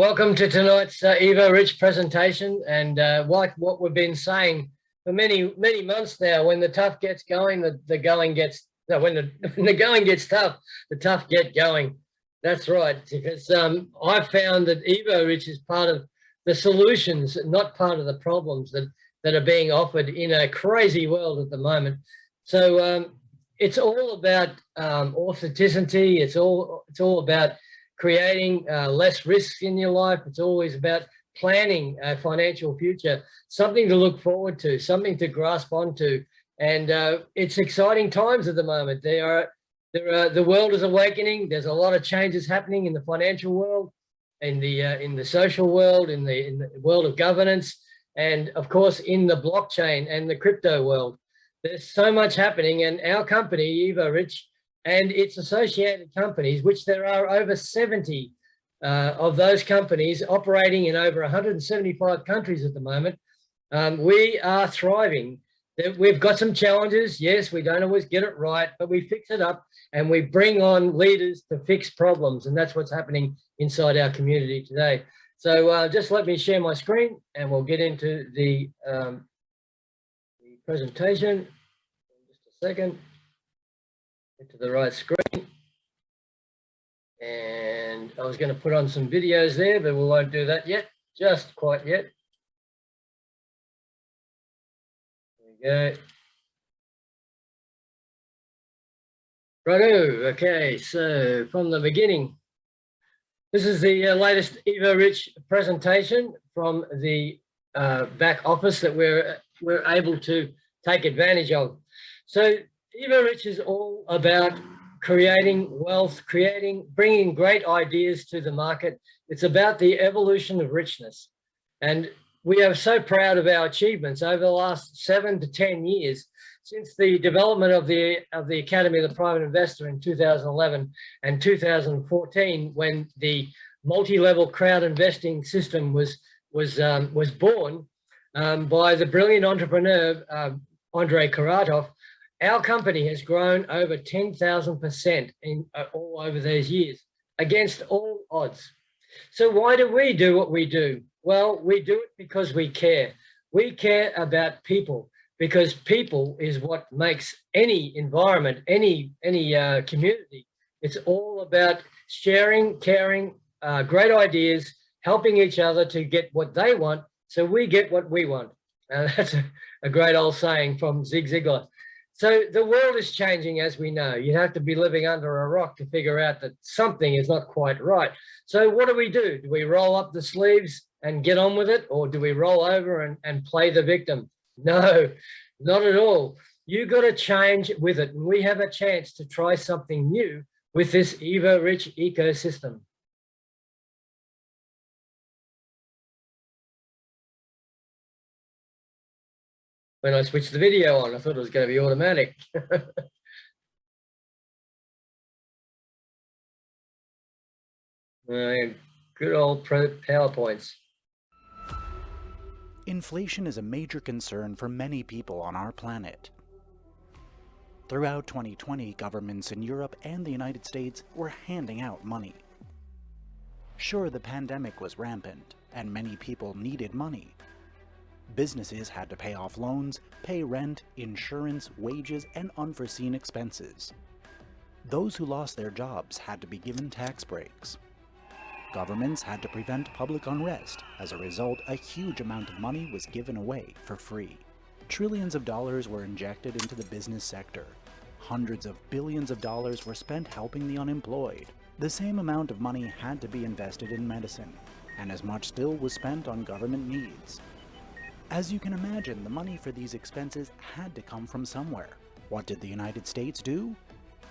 Welcome to tonight's Evorich presentation. And like what we've been saying for many months now, when the tough gets going, the going gets no. When the going gets tough, the tough get going. That's right. Because I found that Evorich is part of the solutions, not part of the problems that are being offered in a crazy world at the moment. So it's all about authenticity. It's all about creating less risks in your life. It's always about planning a financial future, something to look forward to, something to grasp onto. And it's exciting times at the moment. The world is awakening. There's a lot of changes happening in the financial world, in the social world, in the world of governance, and of course in the blockchain and the crypto world. There's so much happening, and our company, Evorich, and its associated companies, which there are over 70 of those companies operating in over 175 countries at the moment, we are thriving. We've got some challenges. Yes, we don't always get it right, but we fix it up and we bring on leaders to fix problems. And that's what's happening inside our community today. So just let me share my screen and we'll get into the presentation in just a second. To the right screen, and I was going to put on some videos there, but we won't do that yet, just quite yet. There we go. Righto. Okay, so from the beginning, this is the latest Evorich presentation from the back office that we're able to take advantage of. So Evorich is all about creating wealth, bringing great ideas to the market. It's about the evolution of richness. And we are so proud of our achievements over the last 7 to 10 years since the development of the Academy of the Private Investor in 2011 and 2014, when the multi-level crowd investing system was born by the brilliant entrepreneur, Andrei Karatov. Our company has grown over 10,000% in all over those years against all odds. So why do we do what we do? Well, we do it because we care. We care about people, because people is what makes any environment, any community. It's all about sharing, caring, great ideas, helping each other to get what they want, so we get what we want. That's a great old saying from Zig Ziglar. So the world is changing, as we know. You have to be living under a rock to figure out that something is not quite right. So what do? Do we roll up the sleeves and get on with it? Or do we roll over and play the victim? No, not at all. You got to change with it. And we have a chance to try something new with this Evorich ecosystem. When I switched the video on, I thought it was going to be automatic. Good old PowerPoints. Inflation is a major concern for many people on our planet. Throughout 2020, governments in Europe and the United States were handing out money. Sure, the pandemic was rampant, and many people needed money. Businesses had to pay off loans, pay rent, insurance, wages, and unforeseen expenses. Those who lost their jobs had to be given tax breaks. Governments had to prevent public unrest. As a result, a huge amount of money was given away for free. Trillions of dollars were injected into the business sector. Hundreds of billions of dollars were spent helping the unemployed. The same amount of money had to be invested in medicine, and as much still was spent on government needs. As you can imagine, the money for these expenses had to come from somewhere. What did the United States do?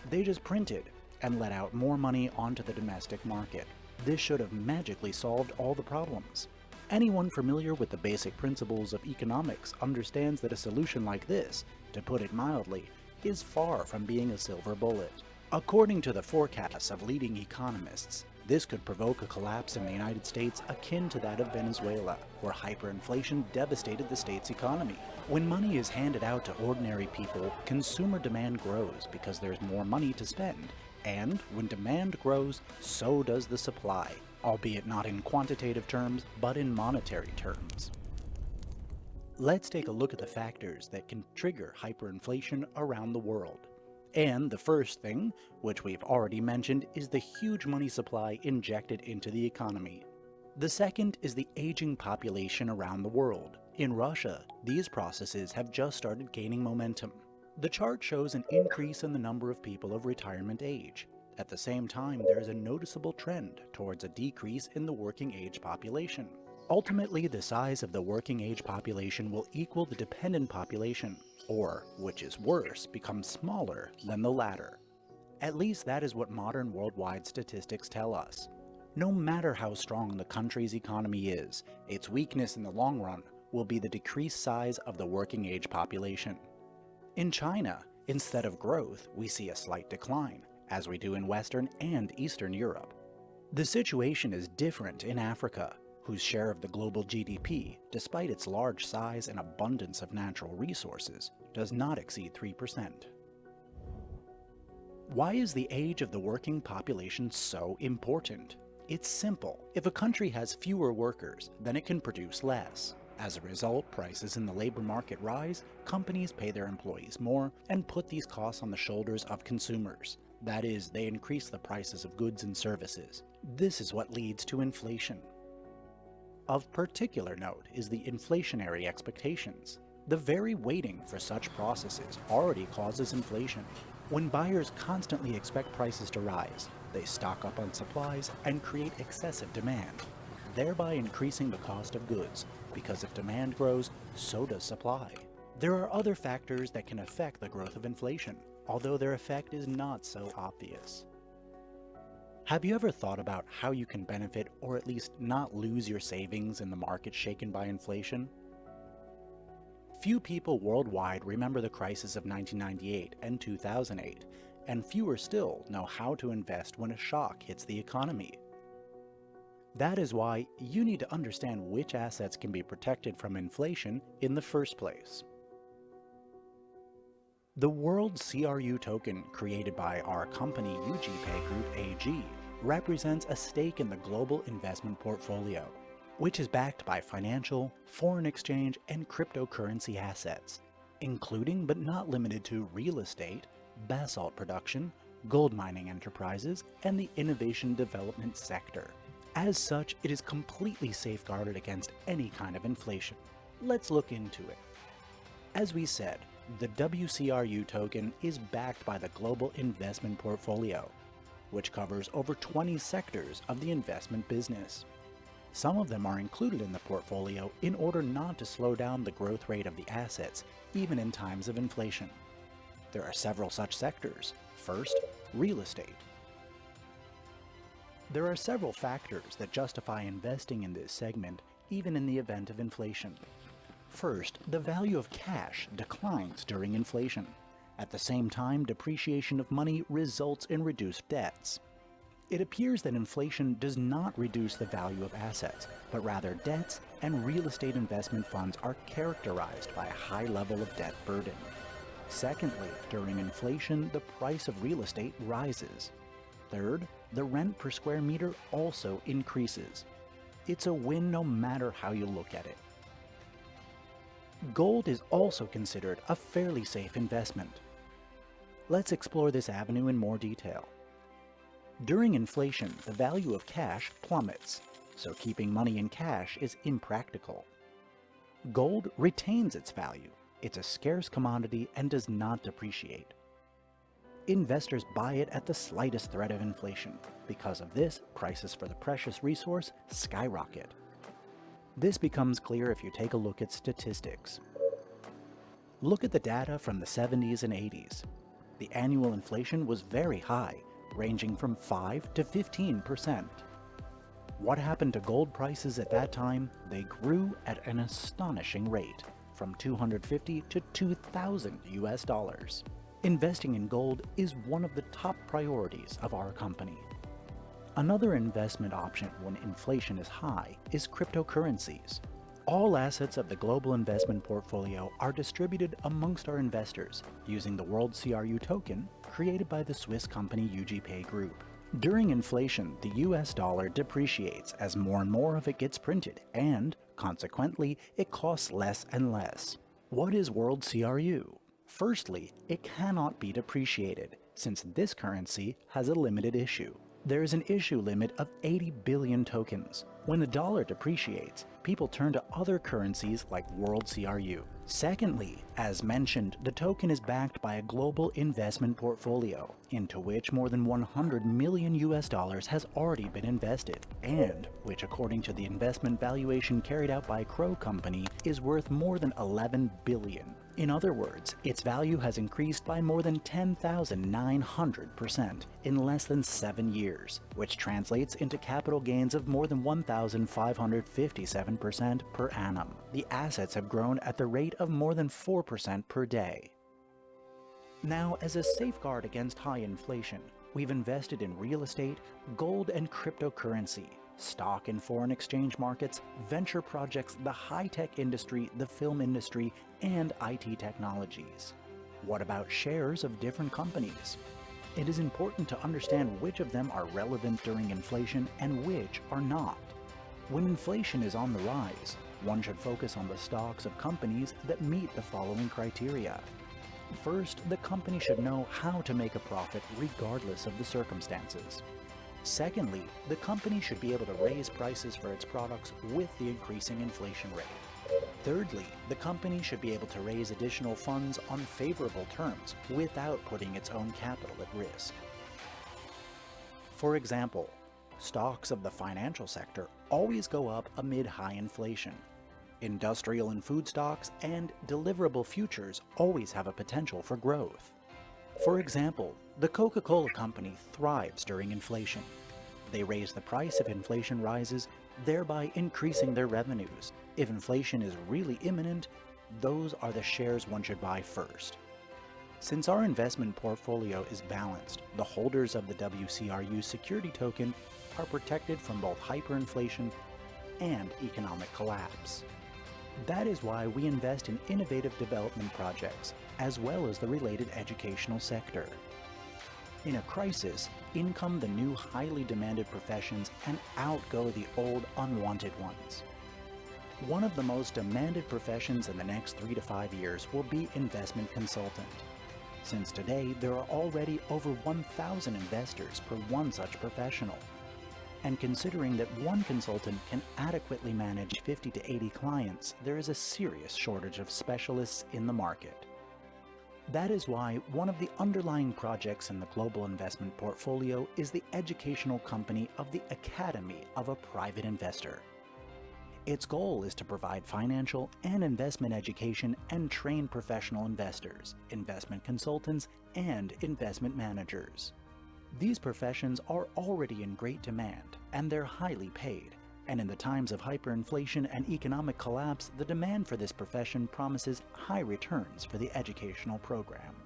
They just printed and let out more money onto the domestic market. This should have magically solved all the problems. Anyone familiar with the basic principles of economics understands that a solution like this, to put it mildly, is far from being a silver bullet. According to the forecasts of leading economists, this could provoke a collapse in the United States akin to that of Venezuela, where hyperinflation devastated the state's economy. When money is handed out to ordinary people, consumer demand grows because there's more money to spend. And when demand grows, so does the supply. albeit not in quantitative terms, but in monetary terms. Let's take a look at the factors that can trigger hyperinflation around the world. And the first thing, which we've already mentioned, is the huge money supply injected into the economy. The second is the aging population around the world. In Russia, these processes have just started gaining momentum. The chart shows an increase in the number of people of retirement age. At the same time, there is a noticeable trend towards a decrease in the working age population. Ultimately, the size of the working age population will equal the dependent population, or, which is worse, become smaller than the latter. At least that is what modern worldwide statistics tell us. No matter how strong the country's economy is, its weakness in the long run will be the decreased size of the working age population. In China, instead of growth, we see a slight decline, as we do in Western and Eastern Europe. The situation is different in Africa, whose share of the global GDP, despite its large size and abundance of natural resources, does not exceed 3%. Why is the age of the working population so important? It's simple. If a country has fewer workers, then it can produce less. As a result, prices in the labor market rise, companies pay their employees more, and put these costs on the shoulders of consumers. That is, they increase the prices of goods and services. This is what leads to inflation. Of particular note is the inflationary expectations. The very waiting for such processes already causes inflation. When buyers constantly expect prices to rise, they stock up on supplies and create excessive demand, thereby increasing the cost of goods, because if demand grows, so does supply. There are other factors that can affect the growth of inflation, although their effect is not so obvious. Have you ever thought about how you can benefit or at least not lose your savings in the market shaken by inflation? Few people worldwide remember the crisis of 1998 and 2008, and fewer still know how to invest when a shock hits the economy. That is why you need to understand which assets can be protected from inflation in the first place. The World CRU token created by our company UGPay Group AG represents a stake in the global investment portfolio, which is backed by financial, foreign exchange, and cryptocurrency assets, including but not limited to real estate, basalt production, gold mining enterprises, and the innovation development sector. As such, it is completely safeguarded against any kind of inflation. Let's look into it. As we said, the WCRU token is backed by the global investment portfolio, which covers over 20 sectors of the investment business. Some of them are included in the portfolio in order not to slow down the growth rate of the assets, even in times of inflation. There are several such sectors. First, real estate. There are several factors that justify investing in this segment, even in the event of inflation. First, the value of cash declines during inflation. At the same time, depreciation of money results in reduced debts. It appears that inflation does not reduce the value of assets, but rather debts and real estate investment funds are characterized by a high level of debt burden. Secondly, during inflation, the price of real estate rises. Third, the rent per square meter also increases. It's a win no matter how you look at it. Gold is also considered a fairly safe investment. Let's explore this avenue in more detail. During inflation, the value of cash plummets, so keeping money in cash is impractical. Gold retains its value. It's a scarce commodity and does not depreciate. Investors buy it at the slightest threat of inflation. Because of this, prices for the precious resource skyrocket. This becomes clear if you take a look at statistics. Look at the data from the 70s and 80s. The annual inflation was very high, ranging from 5 to 15%. What happened to gold prices at that time? They grew at an astonishing rate, from $250 to $2,000 US. Investing in gold is one of the top priorities of our company. Another investment option when inflation is high is cryptocurrencies. All assets of the global investment portfolio are distributed amongst our investors using the World CRU token created by the Swiss company UGPay Group. During inflation, the US dollar depreciates as more and more of it gets printed, and, consequently, it costs less and less. What is World CRU? Firstly, it cannot be depreciated, since this currency has a limited issue. There is an issue limit of 80 billion tokens. When the dollar depreciates, people turn to other currencies like World CRU. Secondly, as mentioned, the token is backed by a global investment portfolio, into which more than 100 million US dollars has already been invested, and which, according to the investment valuation carried out by Crow Company, is worth more than 11 billion. In other words, its value has increased by more than 10,900% in less than 7 years, which translates into capital gains of more than 1,557% per annum. The assets have grown at the rate of more than 4% per day. Now, as a safeguard against high inflation, we've invested in real estate, gold and cryptocurrency, stock and foreign exchange markets, venture projects, the high-tech industry, the film industry, and IT technologies. What about shares of different companies? It is important to understand which of them are relevant during inflation and which are not. When inflation is on the rise, one should focus on the stocks of companies that meet the following criteria. First, the company should know how to make a profit regardless of the circumstances. Secondly, the company should be able to raise prices for its products with the increasing inflation rate. Thirdly, the company should be able to raise additional funds on favorable terms without putting its own capital at risk. For example, stocks of the financial sector always go up amid high inflation. Industrial and food stocks and deliverable futures always have a potential for growth. For example, the Coca-Cola Company thrives during inflation. They raise the price if inflation rises, thereby increasing their revenues. If inflation is really imminent, those are the shares one should buy first. Since our investment portfolio is balanced, the holders of the WCRU security token are protected from both hyperinflation and economic collapse. That is why we invest in innovative development projects, as well as the related educational sector. In a crisis, in come the new highly demanded professions and out go the old unwanted ones. One of the most demanded professions in the next 3 to 5 years will be investment consultant. Since today, there are already over 1,000 investors per one such professional. And considering that one consultant can adequately manage 50 to 80 clients, there is a serious shortage of specialists in the market. That is why one of the underlying projects in the global investment portfolio is the educational company of the Academy of a Private Investor. Its goal is to provide financial and investment education and train professional investors, investment consultants, and investment managers. These professions are already in great demand, and they're highly paid. And in the times of hyperinflation and economic collapse, the demand for this profession promises high returns for the educational program.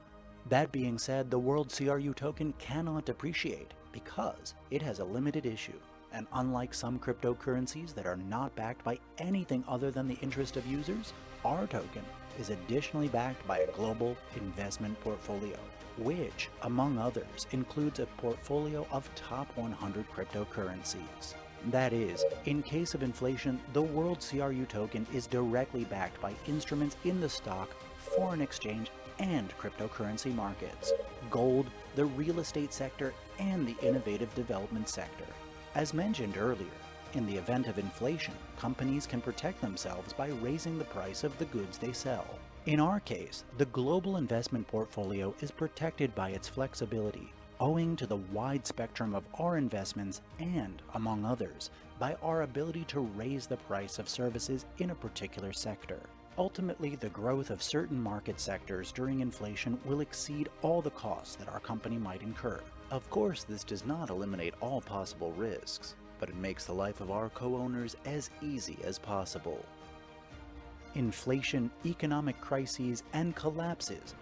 That being said, the World CRU token cannot depreciate because it has a limited issue. And unlike some cryptocurrencies that are not backed by anything other than the interest of users, our token is additionally backed by a global investment portfolio, which, among others, includes a portfolio of top 100 cryptocurrencies. That is, in case of inflation, the World CRU token is directly backed by instruments in the stock, foreign exchange, and cryptocurrency markets, gold, the real estate sector, and the innovative development sector. As mentioned earlier, in the event of inflation, companies can protect themselves by raising the price of the goods they sell. In our case, the global investment portfolio is protected by its flexibility, owing to the wide spectrum of our investments and, among others, by our ability to raise the price of services in a particular sector. Ultimately, the growth of certain market sectors during inflation will exceed all the costs that our company might incur. Of course, this does not eliminate all possible risks, but it makes the life of our co-owners as easy as possible. Inflation, economic crises, and collapses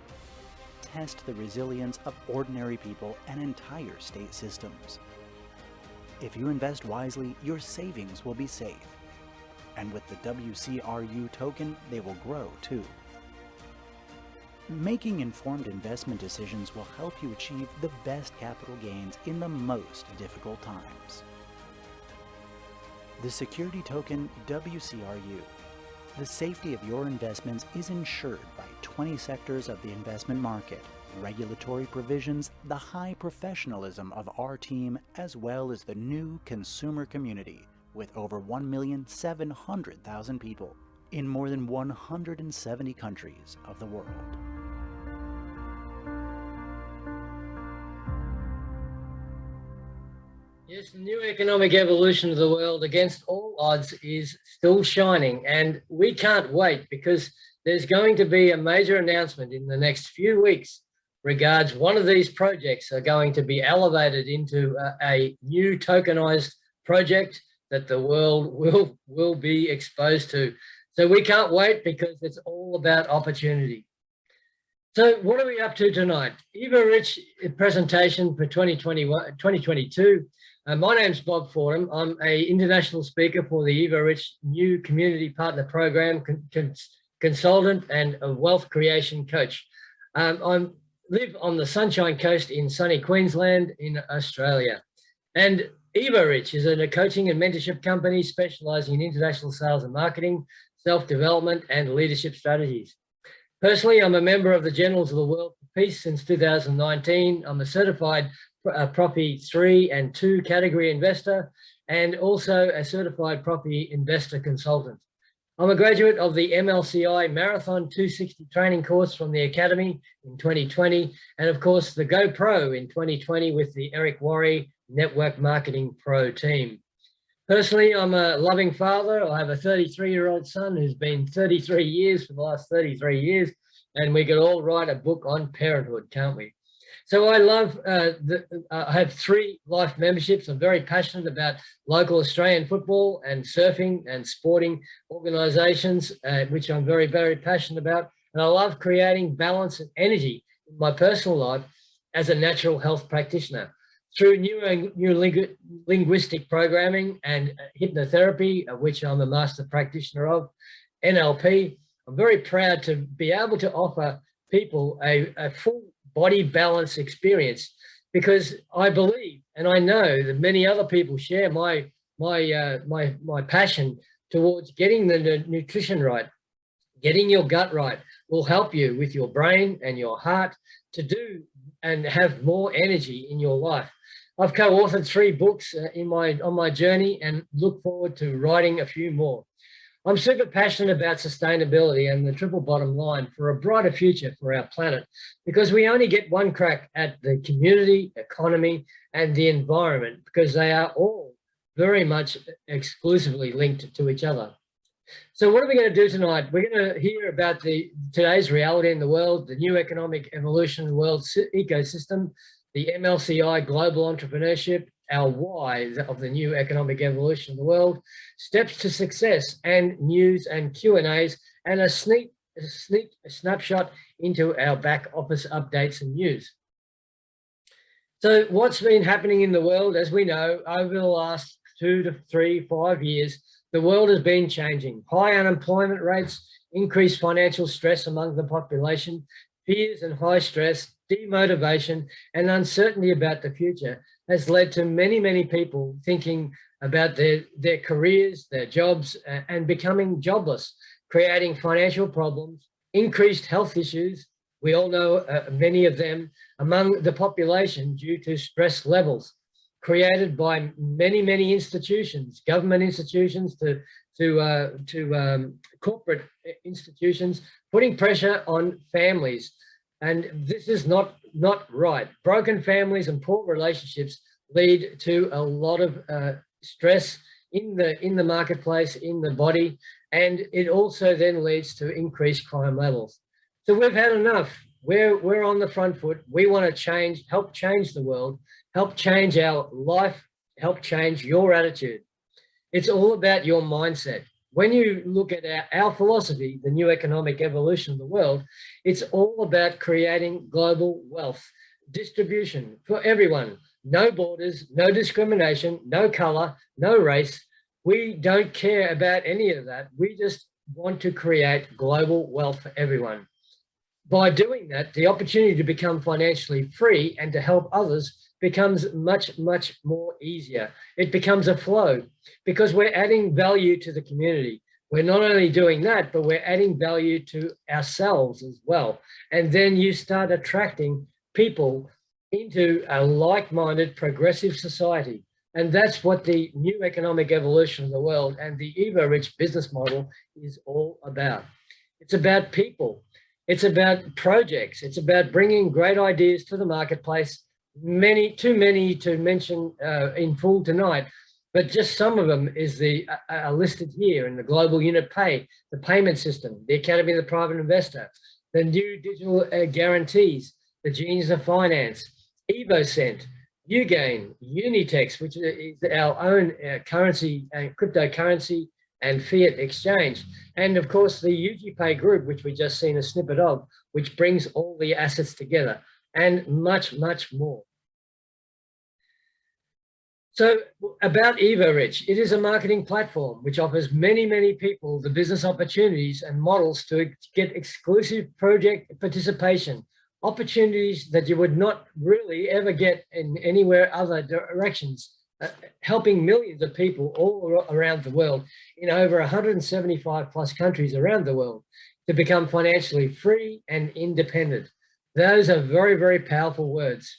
test the resilience of ordinary people and entire state systems. If you invest wisely, your savings will be safe. And with the WCRU token, they will grow too. Making informed investment decisions will help you achieve the best capital gains in the most difficult times. The security token WCRU. The safety of your investments is ensured by 20 sectors of the investment market, regulatory provisions, the high professionalism of our team, as well as the new consumer community with over 1,700,000 people in more than 170 countries of the world. Yes, the new economic evolution of the world against all odds is still shining, and we can't wait because there's going to be a major announcement in the next few weeks regards one of these projects are going to be elevated into a new tokenized project that the world will be exposed to. So we can't wait because it's all about opportunity. So what are we up to tonight? Evorich presentation for 2022. My name's Bob Fordham. I'm an international speaker for the Evorich New Community Partner Program, consultant and a wealth creation coach. I live on the Sunshine Coast in sunny Queensland in Australia. And Evorich is a coaching and mentorship company specializing in international sales and marketing, self-development and leadership strategies. Personally, I'm a member of the Generals of the World for Peace since 2019. I'm a certified Property 3 and 2 category investor and also a certified property investor consultant. I'm a graduate of the MLCI Marathon 260 training course from the Academy in 2020 and of course the Go Pro in 2020 with the Eric Worre Network Marketing Pro team. Personally, I'm a loving father. I have a 33-year-old son who's been 33 years for the last 33 years, and we could all write a book on parenthood, can't we? So I love, I have 3 life memberships. I'm very passionate about local Australian football and surfing and sporting organisations, which I'm very, very passionate about. And I love creating balance and energy in my personal life as a natural health practitioner. Through new linguistic programming and hypnotherapy, of which I'm a master practitioner of, NLP, I'm very proud to be able to offer people a full body balance experience because I believe and I know that many other people share my passion towards getting the nutrition right. Getting your gut right will help you with your brain and your heart to do and have more energy in your life. I've co-authored 3 books on my journey and look forward to writing a few more. I'm super passionate about sustainability and the triple bottom line for a brighter future for our planet because we only get one crack at the community, economy, and the environment because they are all very much exclusively linked to each other. So what are we going to do tonight? We're going to hear about today's reality in the world, the new economic evolution of the world ecosystem, the MLCI global entrepreneurship, our why of the new economic evolution of the world, steps to success and news and Q&As, and a snapshot into our back office updates and news. So what's been happening in the world, as we know, over the last 2 to 3, 5 years, the world has been changing. High unemployment rates, increased financial stress among the population, fears and high stress, demotivation and uncertainty about the future has led to many, many people thinking about their careers, their jobs, and becoming jobless, creating financial problems, increased health issues. We all know many of them among the population due to stress levels created by many, many institutions, government institutions to corporate institutions, putting pressure on families. And this is not right. Broken families and poor relationships lead to a lot of stress in the marketplace, in the body, and it also then leads to increased crime levels. So we've had enough. We're on the front foot. We want to help change the world, help change our life, help change your attitude. It's all about your mindset. When you look at our philosophy, the new economic evolution of the world, it's all about creating global wealth distribution for everyone. No borders, no discrimination, no color, no race. We don't care about any of that. We just want to create global wealth for everyone. by doing that, the opportunity to become financially free and to help others becomes much, much more easier. It becomes a flow because we're adding value to the community. We're not only doing that, but we're adding value to ourselves as well. And then you start attracting people into a like-minded progressive society. And that's what the new economic evolution of the world and the Evorich business model is all about. It's about people. It's about projects. It's about bringing great ideas to the marketplace. Too many to mention in full tonight, but just some of them are listed here in the global unit pay, the payment system, the Academy of the Private Investor, the new digital guarantees, the Genius of Finance, EvoCent, Ugain, Unitex, which is our own currency, cryptocurrency and fiat exchange. And of course, the UGPay group, which we just seen a snippet of, which brings all the assets together, and much, much more. So about Evorich, it is a marketing platform which offers many, many people the business opportunities and models to get exclusive project participation, opportunities that you would not really ever get in anywhere other directions, helping millions of people all around the world in over 175 plus countries around the world to become financially free and independent. Those are very, very powerful words.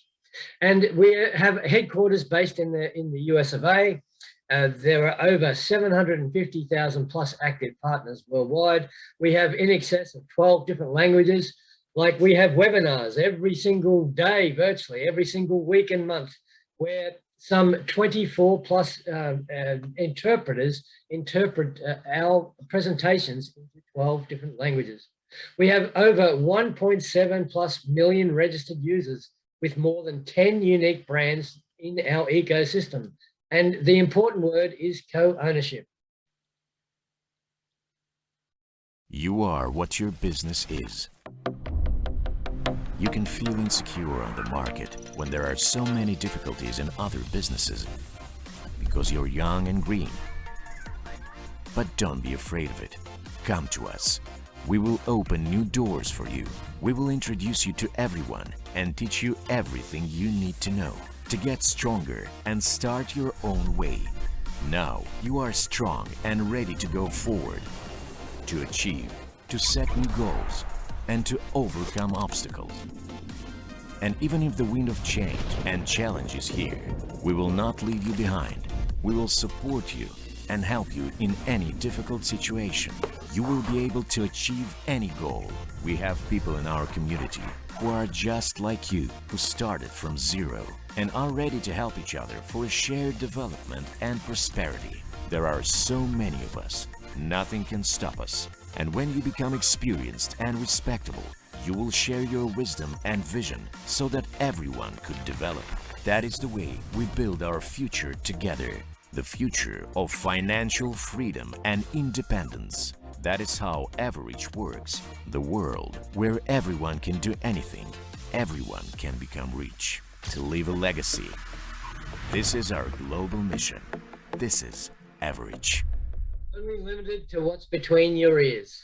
And we have headquarters based in the US of A. There are over 750,000 plus active partners worldwide. We have in excess of 12 different languages. Like we have webinars every single day, virtually every single week and month, where some 24 plus interpreters interpret our presentations into 12 different languages. We have over 1.7 plus million registered users with more than 10 unique brands in our ecosystem. And the important word is co-ownership. You are what your business is. You can feel insecure on the market when there are so many difficulties in other businesses because you're young and green. But don't be afraid of it. Come to us. We will open new doors for you. We will introduce you to everyone and teach you everything you need to know to get stronger and start your own way. Now you are strong and ready to go forward, to achieve, to set new goals, and to overcome obstacles. And even if the wind of change and challenge is here, we will not leave you behind. We will support you and help you in any difficult situation. You will be able to achieve any goal. We have people in our community who are just like you, who started from zero and are ready to help each other for a shared development and prosperity. There are so many of us. Nothing can stop us. And when you become experienced and respectable, you will share your wisdom and vision so that everyone could develop. That is the way we build our future together. The future of financial freedom and independence. That is how Evorich works. The world where everyone can do anything, everyone can become rich, to leave a legacy. This is our global mission. This is Evorich. Only limited to what's between your ears.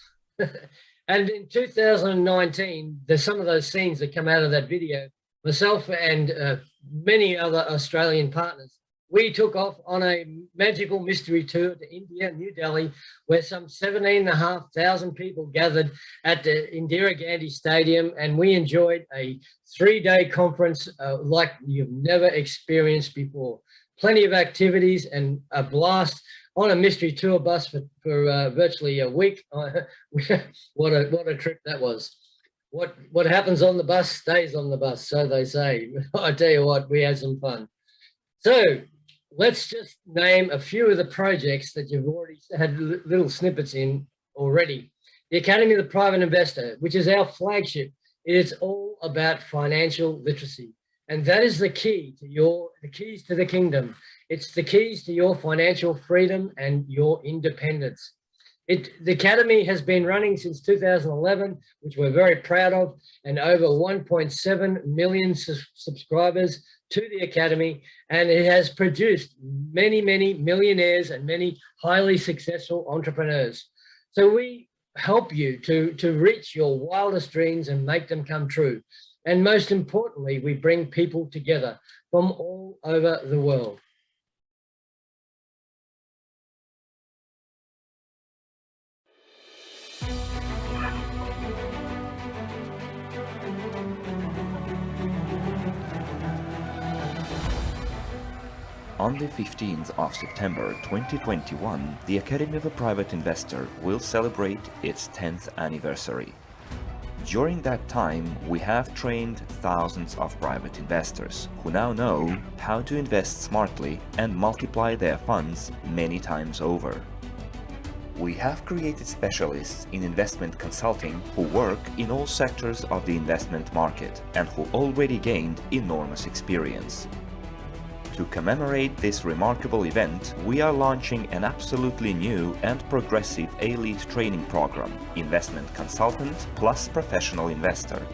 And in 2019, there's some of those scenes that come out of that video. Myself and many other Australian partners, we took off on a magical mystery tour to India, New Delhi, where some 17,500 people gathered at the Indira Gandhi Stadium, and we enjoyed a 3-day conference like you've never experienced before. Plenty of activities and a blast on a mystery tour bus for virtually a week. What a trip that was. What happens on the bus stays on the bus, so they say. I tell you what, we had some fun. So let's just name a few of the projects that you've already had little snippets in already. The Academy of the Private Investor, which is our flagship, it is all about financial literacy. And that is the key to the keys to the kingdom. It's the keys to your financial freedom and your independence. The Academy has been running since 2011, which we're very proud of, and over 1.7 million subscribers to the Academy, and it has produced many, many millionaires and many highly successful entrepreneurs. So we help you to reach your wildest dreams and make them come true. And most importantly, we bring people together from all over the world. On the 15th of September 2021, the Academy of a Private Investor will celebrate its 10th anniversary. During that time, we have trained thousands of private investors who now know how to invest smartly and multiply their funds many times over. We have created specialists in investment consulting who work in all sectors of the investment market and who already gained enormous experience. To commemorate this remarkable event, we are launching an absolutely new and progressive elite training program, Investment Consultant plus Professional Investor.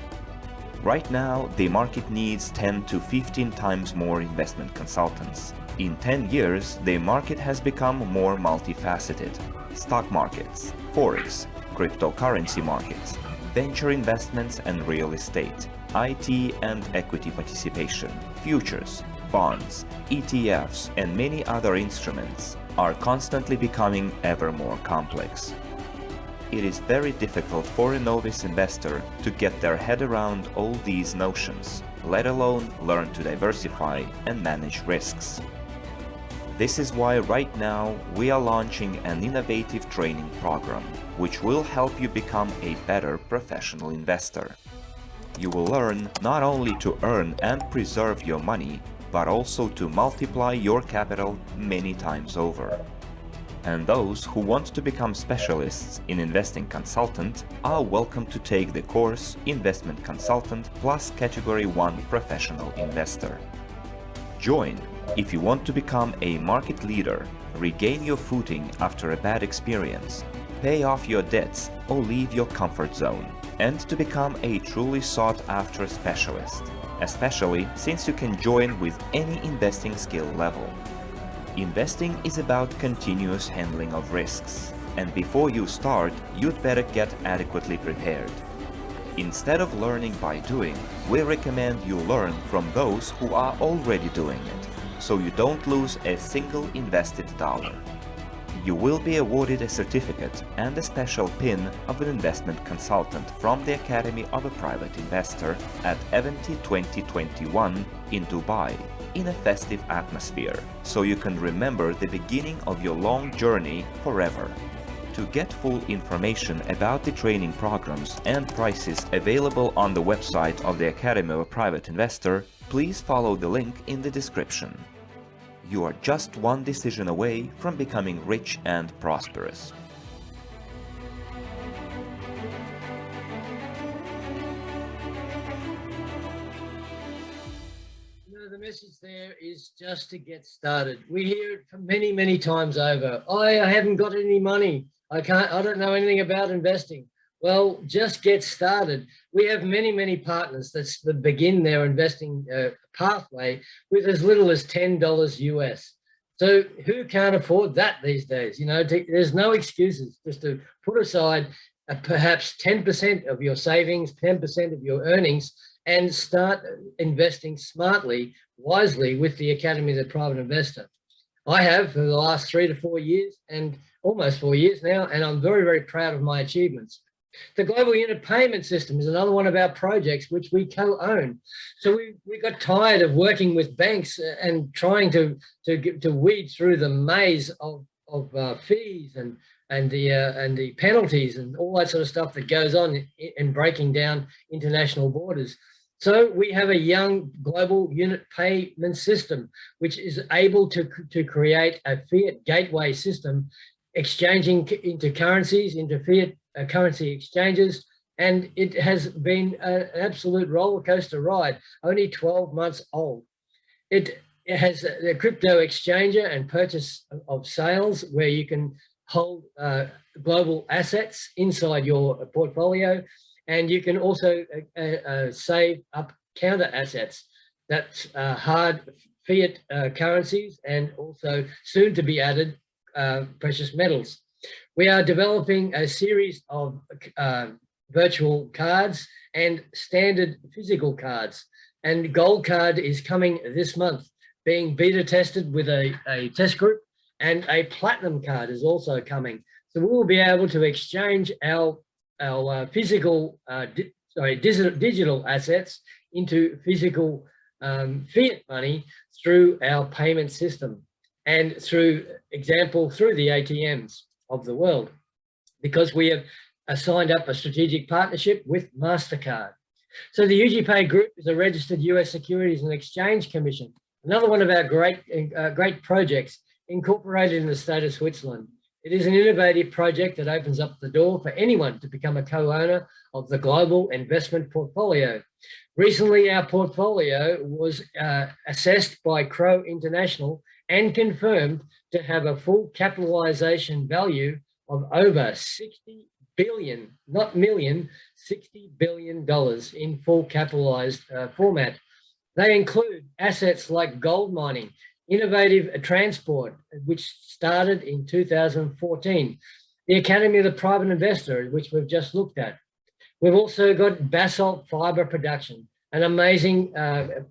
Right now, the market needs 10 to 15 times more investment consultants. In 10 years, the market has become more multifaceted. Stock markets, forex, cryptocurrency markets, venture investments and real estate, IT and equity participation, futures, bonds, ETFs, and many other instruments are constantly becoming ever more complex. It is very difficult for a novice investor to get their head around all these notions, let alone learn to diversify and manage risks. This is why right now we are launching an innovative training program, which will help you become a better professional investor. You will learn not only to earn and preserve your money, but also to multiply your capital many times over. And those who want to become specialists in investing consultant are welcome to take the course Investment Consultant plus Category 1 Professional Investor. Join if you want to become a market leader, regain your footing after a bad experience, pay off your debts or leave your comfort zone, and to become a truly sought-after specialist, especially since you can join with any investing skill level. Investing is about continuous handling of risks, and before you start, you'd better get adequately prepared. Instead of learning by doing, we recommend you learn from those who are already doing it, so you don't lose a single invested dollar. You will be awarded a certificate and a special pin of an investment consultant from the Academy of a Private Investor at Eventi 2021 in Dubai, in a festive atmosphere, so you can remember the beginning of your long journey forever. To get full information about the training programs and prices available on the website of the Academy of a Private Investor, please follow the link in the description. You are just one decision away from becoming rich and prosperous. The message there is just to get started. We hear it from many, many times over. I haven't got any money. I don't know anything about investing. Well, just get started. We have many, many partners that begin their investing pathway with as little as $10 US. So who can't afford that these days? You know, there's no excuses just to put aside perhaps 10% of your savings, 10% of your earnings, and start investing smartly, wisely with the Academy of the Private Investor. I have for the last 3 to 4 years, and almost 4 years now, and I'm very, very proud of my achievements. The Global Unit Payment System is another one of our projects which we co-own. So we got tired of working with banks and trying to weed through the maze of fees and the penalties and all that sort of stuff that goes on in breaking down international borders. So we have a young global unit payment system, which is able to create a fiat gateway system, exchanging into currencies, into fiat currency exchanges. And it has been an absolute roller coaster ride, only 12 months old. It has a crypto exchanger and purchase of sales where you can hold global assets inside your portfolio. And you can also save up counter assets. That's hard fiat currencies and also soon to be added precious metals. We are developing a series of virtual cards and standard physical cards. And Gold Card is coming this month, being beta tested with a test group, and a Platinum Card is also coming. So we will be able to exchange our physical, digital assets into physical fiat money through our payment system and through the ATMs of the world, because we have signed up a strategic partnership with MasterCard. So the UGPay Group is a registered US Securities and Exchange Commission, another one of our great projects incorporated in the state of Switzerland. It is an innovative project that opens up the door for anyone to become a co-owner of the global investment portfolio. Recently, our portfolio was assessed by Crow International and confirmed to have a full capitalization value of over 60 billion, not million, $60 billion in full capitalized format. They include assets like gold mining, innovative transport, which started in 2014, the Academy of the Private Investor, which we've just looked at. We've also got basalt fiber production, an amazing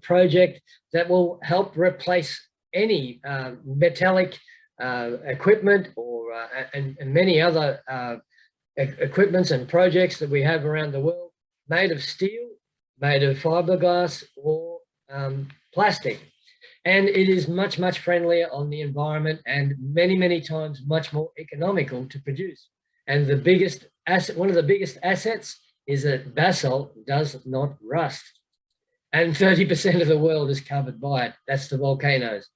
project that will help replace any metallic equipment or and many other equipments and projects that we have around the world, made of steel, made of fiberglass or plastic. And it is much, much friendlier on the environment and many, many times much more economical to produce. And the biggest asset, one of the biggest assets, is that basalt does not rust. And 30% of the world is covered by it. That's the volcanoes.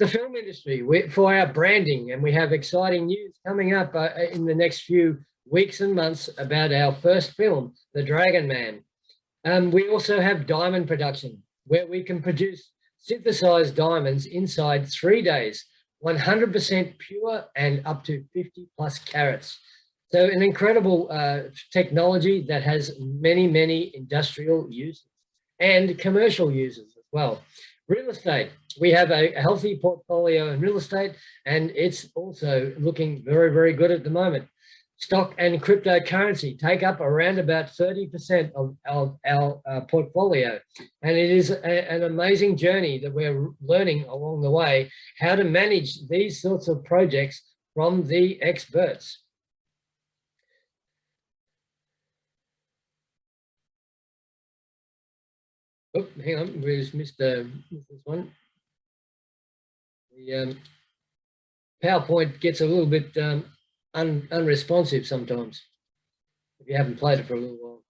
The film industry, for our branding, and we have exciting news coming up in the next few weeks and months about our first film, The Dragon Man. We also have diamond production, where we can produce synthesized diamonds inside 3 days, 100% pure and up to 50 plus carats. So an incredible technology that has many, many industrial uses and commercial uses as well. Real estate, we have a healthy portfolio in real estate, and it's also looking very, very good at the moment. Stock and cryptocurrency take up around about 30% of our portfolio. And it is an amazing journey that we're learning along the way, how to manage these sorts of projects from the experts. Oh, hang on, we just missed this one. The PowerPoint gets a little bit unresponsive sometimes if you haven't played it for a little while.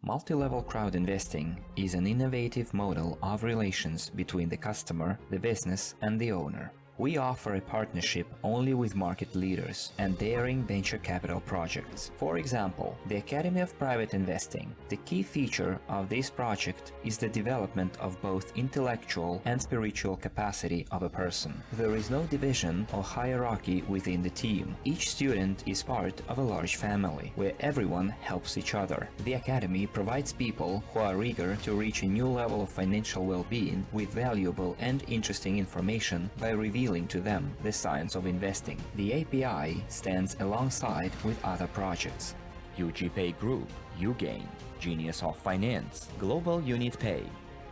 Multi-level crowd investing is an innovative model of relations between the customer, the business, and the owner. We offer a partnership only with market leaders and daring venture capital projects. For example, the Academy of Private Investing. The key feature of this project is the development of both intellectual and spiritual capacity of a person. There is no division or hierarchy within the team. Each student is part of a large family, where everyone helps each other. The Academy provides people who are eager to reach a new level of financial well-being with valuable and interesting information by revealing to them the science of investing. The API stands alongside with other projects: UGPay Group, UGain, Genius of Finance, Global Unit Pay,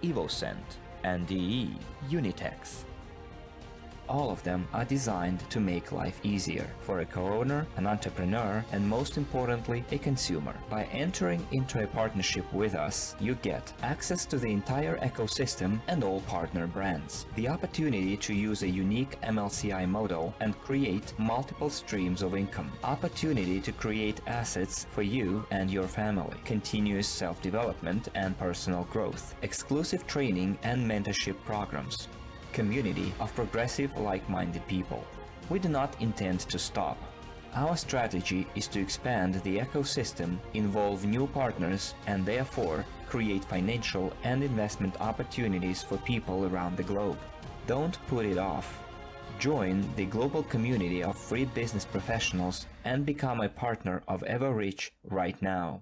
EvoCent, NDE, Unitex. All of them are designed to make life easier for a co-owner, an entrepreneur, and most importantly, a consumer. By entering into a partnership with us, you get access to the entire ecosystem and all partner brands, the opportunity to use a unique MLCI model and create multiple streams of income, opportunity to create assets for you and your family, continuous self-development and personal growth, exclusive training and mentorship programs, community of progressive, like-minded people. We do not intend to stop. Our strategy is to expand the ecosystem, involve new partners, and therefore create financial and investment opportunities for people around the globe. Don't put it off. Join the global community of free business professionals and become a partner of Evorich right now.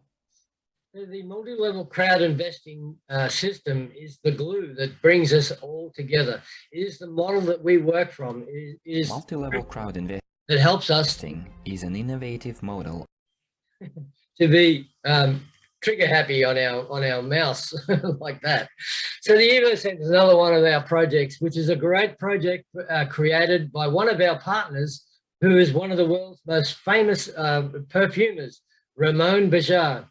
The multi-level crowd investing system is the glue that brings us all together. It is the model that we work from. It is Multi-level crowd investing. that helps us Thing is an innovative model to be trigger happy on our mouse like that. So the EvoScent is another one of our projects, which is a great project created by one of our partners, who is one of the world's most famous perfumers, Ramon Bajar.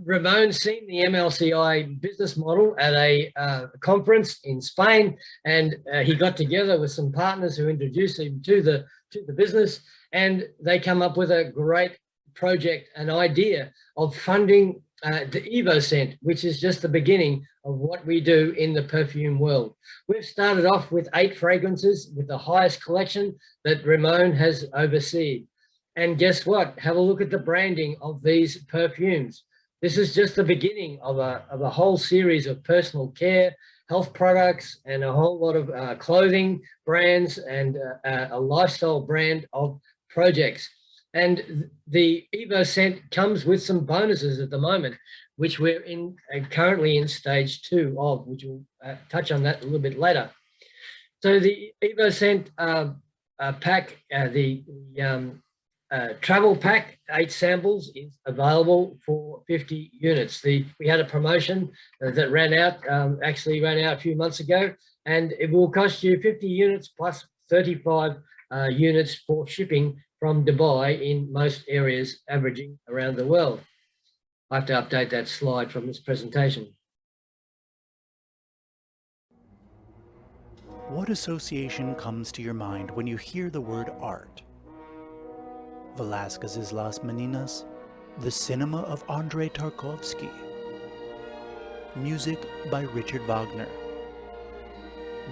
Ramon seen the MLCI business model at a conference in Spain, and he got together with some partners who introduced him to the business, and they come up with a great project, an idea of funding the EvoScent, which is just the beginning of what we do in the perfume world. We've started off with 8 fragrances with the highest collection that Ramon has overseen. And guess what? Have a look at the branding of these perfumes. This is just the beginning of a whole series of personal care, health products, and a whole lot of clothing brands and a lifestyle brand of projects. And the EvoScent comes with some bonuses at the moment, which we're currently in stage 2 of, which we'll touch on that a little bit later. So the EvoScent pack, the travel pack, 8 samples, is available for 50 units. We had a promotion that ran out, actually ran out a few months ago, and it will cost you 50 units plus 35 units for shipping from Dubai in most areas, averaging around the world. I have to update that slide from this presentation. What association comes to your mind when you hear the word art? Velázquez's Las Meninas, the cinema of Andrei Tarkovsky, music by Richard Wagner.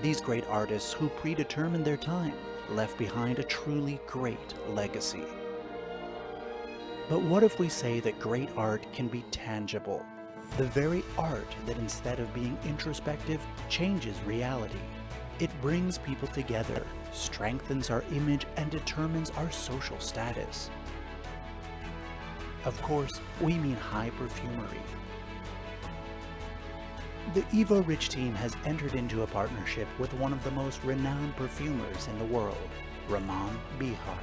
These great artists who predetermined their time left behind a truly great legacy. But what if we say that great art can be tangible? The very art that, instead of being introspective, changes reality. It brings people together, strengthens our image, and determines our social status. Of course, we mean high perfumery. The Evorich team has entered into a partnership with one of the most renowned perfumers in the world, Ramon Bajar,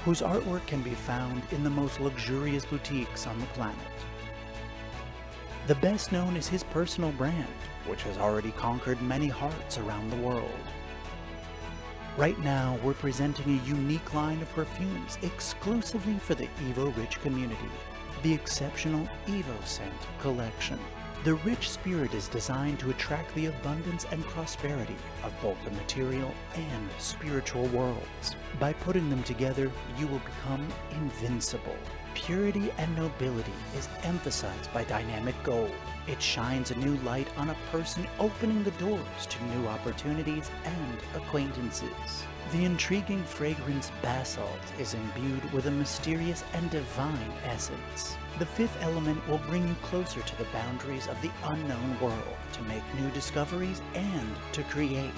whose artwork can be found in the most luxurious boutiques on the planet. The best known is his personal brand, which has already conquered many hearts around the world. Right now, we're presenting a unique line of perfumes exclusively for the Evorich community, the exceptional EvoScent collection. The rich spirit is designed to attract the abundance and prosperity of both the material and spiritual worlds. By putting them together, you will become invincible. Purity and nobility is emphasized by dynamic gold. It shines a new light on a person, opening the doors to new opportunities and acquaintances. The intriguing fragrance Basalt is imbued with a mysterious and divine essence. The 5th element will bring you closer to the boundaries of the unknown world, to make new discoveries and to create.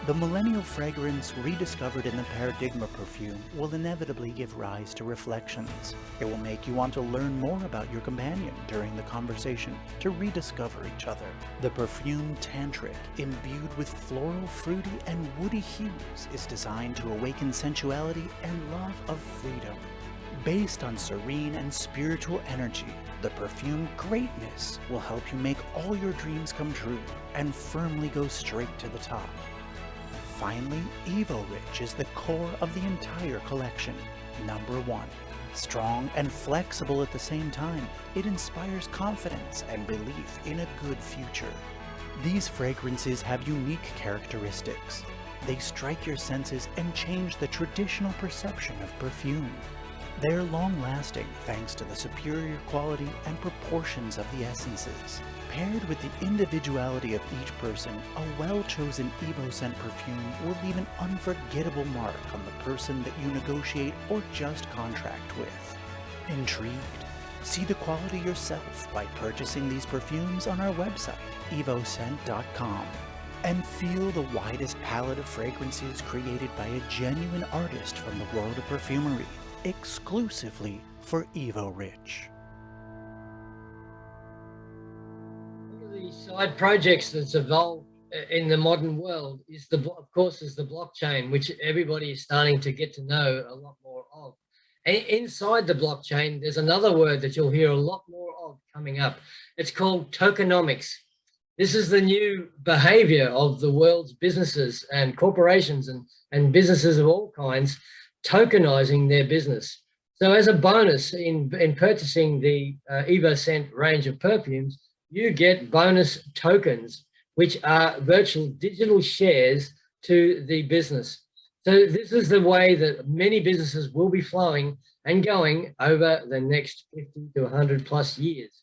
The millennial fragrance rediscovered in the Paradigma perfume will inevitably give rise to reflections. It will make you want to learn more about your companion during the conversation, to rediscover each other. The perfume Tantric, imbued with floral, fruity, and woody hues, is designed to awaken sensuality and love of freedom. Based on serene and spiritual energy, the perfume Greatness will help you make all your dreams come true and firmly go straight to the top. Finally, Evorich is the core of the entire collection. Number 1. Strong and flexible at the same time, it inspires confidence and belief in a good future. These fragrances have unique characteristics. They strike your senses and change the traditional perception of perfume. They are long-lasting thanks to the superior quality and proportions of the essences. Paired with the individuality of each person, a well-chosen EvoScent perfume will leave an unforgettable mark on the person that you negotiate or just contract with. Intrigued? See the quality yourself by purchasing these perfumes on our website, evoscent.com. And feel the widest palette of fragrances created by a genuine artist from the world of perfumery, exclusively for Evorich. One of the side projects that's evolved in the modern world is of course, is the blockchain, which everybody is starting to get to know a lot more of. And inside the blockchain, there's another word that you'll hear a lot more of coming up. It's called tokenomics. This is the new behavior of the world's businesses and corporations and businesses of all kinds, tokenizing their business. So as a bonus in purchasing the EvoScent range of perfumes, you get bonus tokens, which are virtual digital shares to the business. So this is the way that many businesses will be flowing and going over the next 50 to 100 plus years.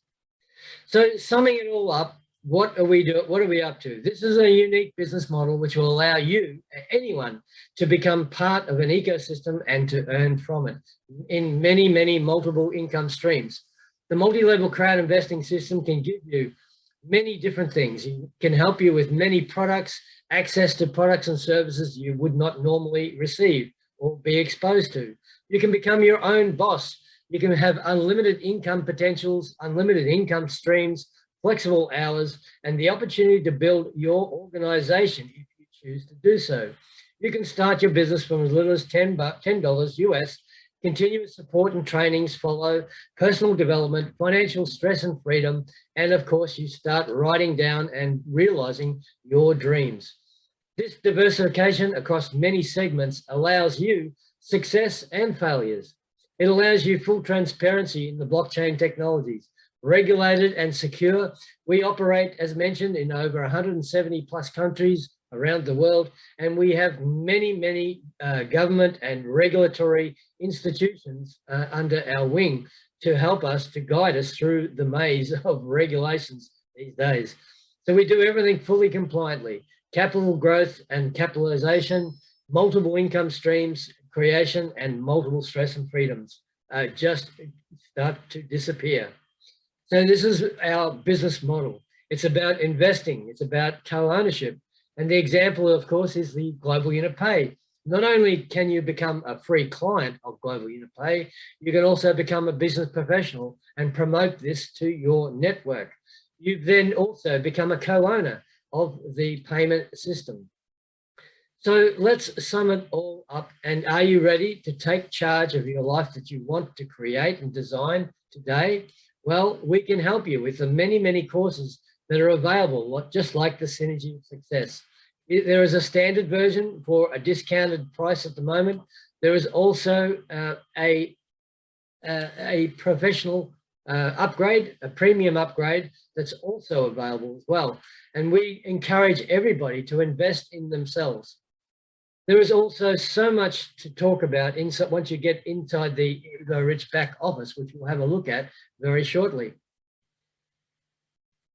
So summing it all up, what are we doing? What are we up to? This is a unique business model which will allow you, anyone, to become part of an ecosystem and to earn from it in many, many multiple income streams. The multi-level crowd investing system can give you many different things. It can help you with many products, access to products and services you would not normally receive or be exposed to. You can become your own boss. You can have unlimited income potentials, unlimited income streams, flexible hours, and the opportunity to build your organization if you choose to do so. You can start your business from as little as $10 US. Continuous support and trainings follow, personal development, financial stress and freedom, and of course, you start writing down and realizing your dreams. This diversification across many segments allows you success and failures. It allows you full transparency in the blockchain technologies. Regulated and secure. We operate, as mentioned, in over 170 plus countries around the world, and we have many, many government and regulatory institutions under our wing to help us, to guide us through the maze of regulations these days. So we do everything fully compliantly. Capital growth and capitalization, multiple income streams, creation, and multiple stress and freedoms just start to disappear. So this is our business model. It's about investing. It's about co-ownership. And the example, of course, is the Global Unit Pay. Not only can you become a free client of Global Unit Pay, you can also become a business professional and promote this to your network. You then also become a co-owner of the payment system. So let's sum it all up. And are you ready to take charge of your life that you want to create and design today? Well, we can help you with the many, many courses that are available, just like the Synergy of Success. There is a standard version for a discounted price at the moment. There is also a professional upgrade, a premium upgrade that's also available as well. And we encourage everybody to invest in themselves. There is also so much to talk about once you get inside the Evorich back office, which we'll have a look at very shortly.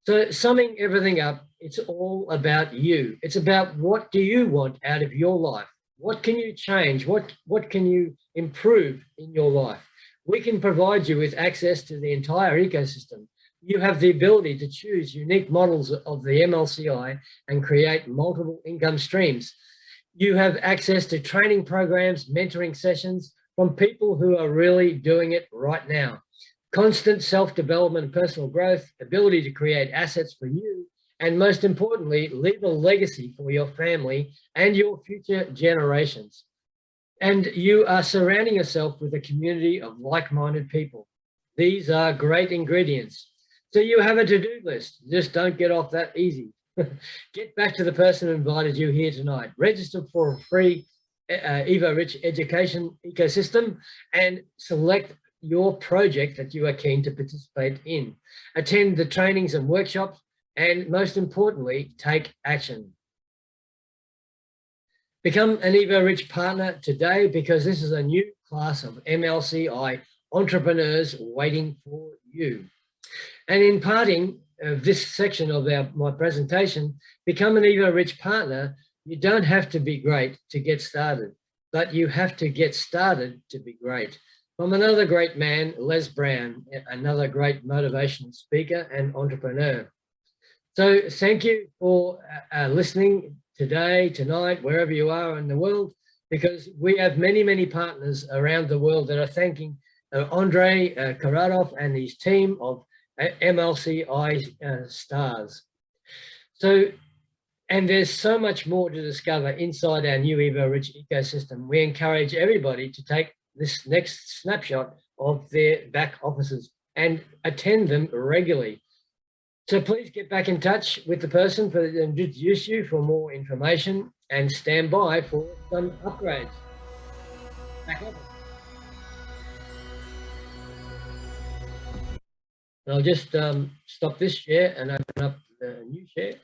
So summing everything up, it's all about you. It's about what do you want out of your life? What can you change? What can you improve in your life? We can provide you with access to the entire ecosystem. You have the ability to choose unique models of the MLCI and create multiple income streams. You have access to training programs, mentoring sessions from people who are really doing it right now. Constant self-development and personal growth, ability to create assets for you, and most importantly, leave a legacy for your family and your future generations. And you are surrounding yourself with a community of like-minded people. These are great ingredients. So you have a to-do list. Just don't get off that easy. Get back to the person who invited you here tonight. Register for a free Evorich education ecosystem and select your project that you are keen to participate in. Attend the trainings and workshops, and most importantly, take action. Become an Evorich partner today, because this is a new class of MLCI entrepreneurs waiting for you. And in parting of this section of my presentation, become an Evorich partner. You don't have to be great to get started, but you have to get started to be great. From another great man, Les Brown, another great motivational speaker and entrepreneur. So thank you for listening today, tonight, wherever you are in the world, because we have many, many partners around the world that are thanking Andre Karadov and his team of MLCI stars. So And there's so much more to discover inside our new Evorich ecosystem. We encourage everybody to take this next snapshot of their back offices and attend them regularly. So please get back in touch with the person for introduce you for more information, and stand by for some upgrades. Back office. I'll just stop this share and open up the new share.